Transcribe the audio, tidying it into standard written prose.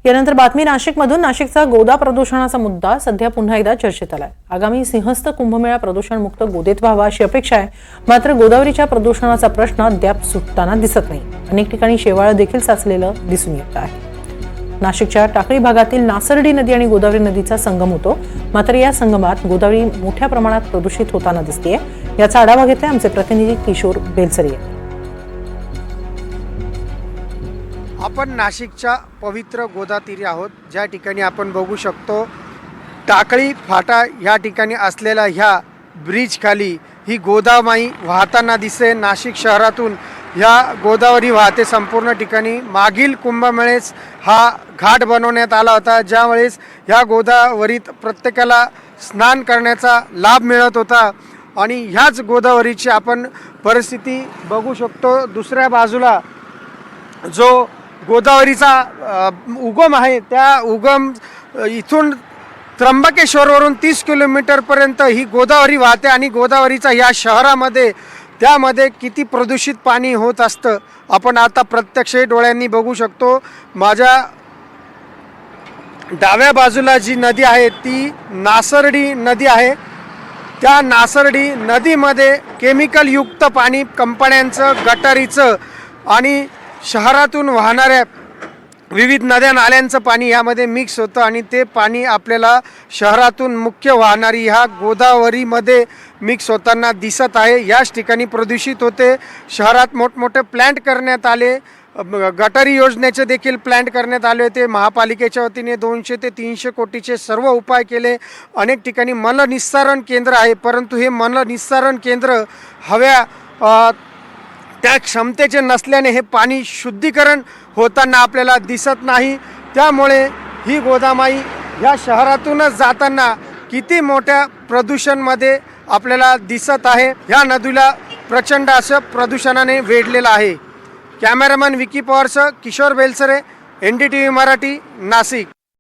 यानंतर बातमी नाशिकमधून. नाशिकचा गोदा प्रदूषणाचा मुद्दा सध्या पुन्हा एकदा चर्चेत आलाय. आगामी सिंहस्थ कुंभमेळा प्रदूषणमुक्त गोदेत व्हावा अशी अपेक्षा आहे. मात्र गोदावरीच्या प्रदूषणाचा प्रश्न अद्याप सुटताना दिसत नाही. अनेक ठिकाणी शेवाळं देखील साचलेलं दिसून येत आहे. नाशिकच्या टाकळी भागातील नासर्डी नदी आणि गोदावरी नदीचा संगम होतो. मात्र या संगमात गोदावरी मोठ्या प्रमाणात प्रदूषित होताना दिसतेय. याचा आढावा घेतलाय आमचे प्रतिनिधी किशोर बेलसरे. आपण नाशिकच्या पवित्र गोदातीरी आहोत, ज्या ठिकाणी आपण बघू शकतो टाकळी फाटा या ठिकाणी असलेला ह्या ब्रिज खाली ही गोदामाई वाहताना दिसते. नाशिक शहरातून ह्या गोदावरी वाहते संपूर्ण ठिकाणी. मागील कुंभमेळेस हा घाट बनवण्यात आला होता, ज्यावेळेस ह्या गोदावरीत प्रत्येकाला स्नान करण्याचा लाभ मिळत होता. आणि ह्याच गोदावरीची आपण परिस्थिती बघू शकतो. दुसऱ्या बाजूला जो गोदावरीचा उगम आहे, त्या उगम इथून त्र्यंबकेश्वरवरून 30 किलोमीटरपर्यंत ही गोदावरी वाहते. आणि गोदावरीचा या शहरामध्ये त्यामध्ये किती प्रदूषित पाणी होत असतं आपण आता प्रत्यक्ष डोळ्यांनी बघू शकतो. माझ्या डाव्या बाजूला जी नदी आहे ती नासर्डी नदी आहे. त्या नासर्डी नदीमध्ये केमिकलयुक्त पाणी, कंपन्यांचं, गटारीचं आणि शहरातून वाहणाऱ्या विविध नद्या नाल्यांचं पाणी यामध्ये मिक्स होतं. आणि ते पाणी आपल्याला शहरातून मुख्य वाहणारी ह्या गोदावरीमध्ये मिक्स होताना दिसत आहे. याच ठिकाणी प्रदूषित होते. शहरात मोठमोठे प्लॅन्ट करण्यात आले. गटारी योजनेचे देखील प्लॅन्ट करण्यात आले होते. महापालिकेच्या वतीने 200 ते 300 कोटीचे सर्व उपाय केले. अनेक ठिकाणी मलनिस्सारण केंद्र आहे, परंतु हे मलनिस्सारण केंद्र हव्या त्या क्षमतेचे नसल्याने हे पाणी शुद्धीकरण होताना आपल्याला दिसत नाही. त्यामुळे ही गोदामाई या शहरातूनच जाताना किती मोठ्या प्रदूषणमध्ये आपल्याला दिसत आहे. ह्या नदीला प्रचंड असं प्रदूषणाने वेढलेलं आहे. कॅमेरामॅन विकी पवारसह किशोर बेलसरे, NDTV मराठी, नाशिक.